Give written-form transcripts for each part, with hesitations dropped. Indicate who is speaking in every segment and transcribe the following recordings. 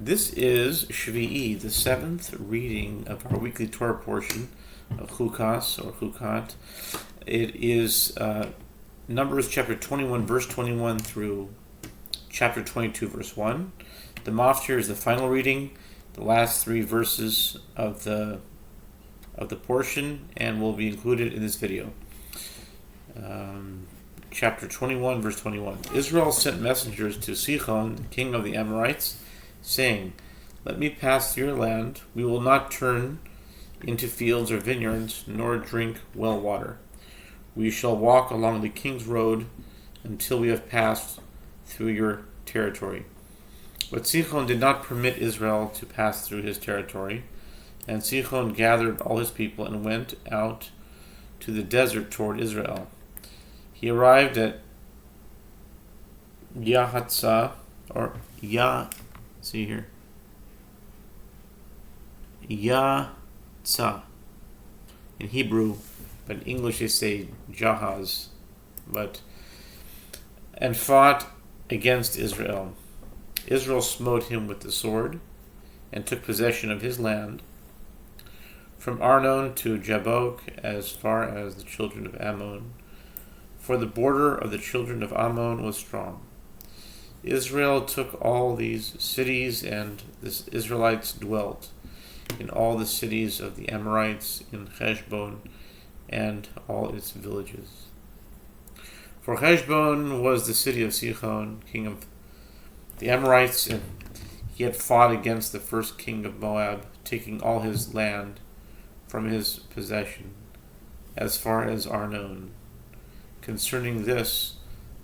Speaker 1: This is Shevii, the seventh reading of our weekly Torah portion of Chukas or Chukat. It is Numbers chapter 21, verse 21 through chapter 22, verse 1. The Maftir is the final reading, the last three verses of the portion, and will be included in this video. Chapter 21, verse 21. Israel sent messengers to Sihon, the king of the Amorites, saying, "Let me pass through your land. We will not turn into fields or vineyards, nor drink well water. We shall walk along the king's road until we have passed through your territory." But Sihon did not permit Israel to pass through his territory, and Sihon gathered all his people and went out to the desert toward Israel. He arrived at Yahatzah, Yatzah in Hebrew, but in English they say Jahaz, and fought against Israel. Israel smote him with the sword and took possession of his land from Arnon to Jabbok as far as the children of Ammon, for the border of the children of Ammon was strong. Israel took all these cities, and the Israelites dwelt in all the cities of the Amorites in Heshbon and all its villages. For Heshbon was the city of Sihon, king of the Amorites, and he had fought against the first king of Moab, taking all his land from his possession as far as Arnon. Concerning this,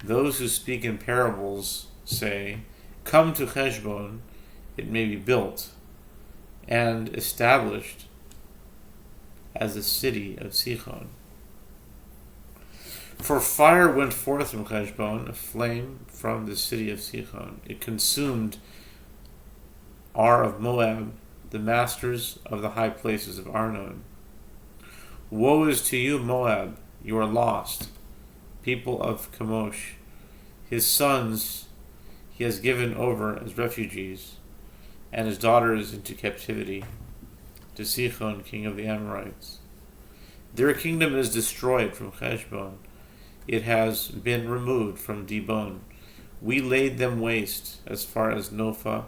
Speaker 1: those who speak in parables say, "Come to Heshbon, it may be built and established as the city of Sihon." For fire went forth from Heshbon, a flame from the city of Sihon. It consumed Ar of Moab, the masters of the high places of Arnon. Woe is to you, Moab, you are lost, people of Chemosh. His sons he has given over as refugees, and his daughters into captivity, to Sihon, king of the Amorites. Their kingdom is destroyed from Heshbon. It has been removed from Dibon. We laid them waste as far as Nophach,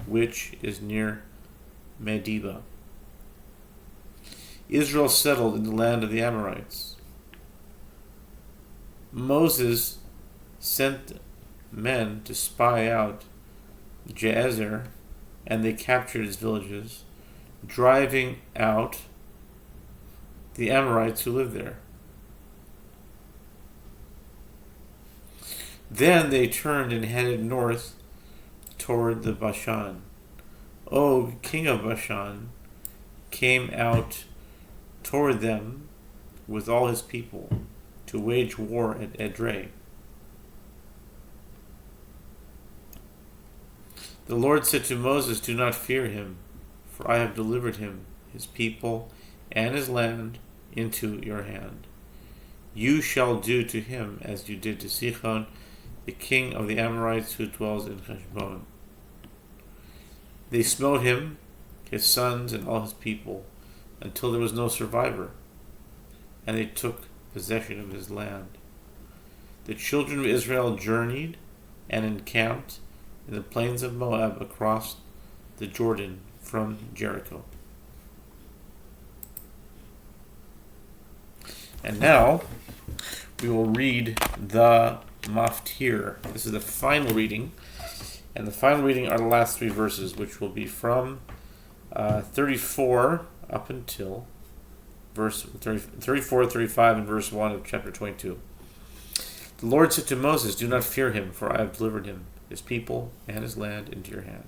Speaker 1: which is near Medeba. Israel settled in the land of the Amorites. Moses sent men to spy out Jazer, and they captured its villages, driving out the Amorites who lived there. Then they turned and headed north toward the Bashan. Og, king of Bashan, came out toward them with all his people to wage war at Edrei. The Lord said to Moses, "Do not fear him, for I have delivered him, his people, and his land into your hand. You shall do to him as you did to Sihon, the king of the Amorites who dwells in Heshbon." They smote him, his sons, and all his people, until there was no survivor, and they took possession of his land. The children of Israel journeyed and encamped in the plains of Moab across the Jordan from Jericho. And now we will read the Maftir. This is the final reading, and the final reading are the last three verses, which will be from 34 up until verse 34, 35, and verse 1 of chapter 22. The Lord said to Moses, "Do not fear him, for I have delivered him, his people, and his land into your hand.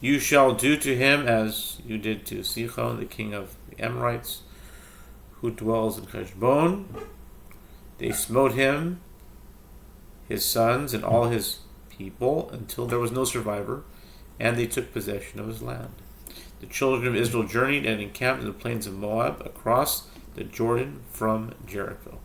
Speaker 1: You shall do to him as you did to Sihon, the king of the Amorites, who dwells in Heshbon." They smote him, his sons, and all his people, until there was no survivor, and they took possession of his land. The children of Israel journeyed and encamped in the plains of Moab across the Jordan from Jericho.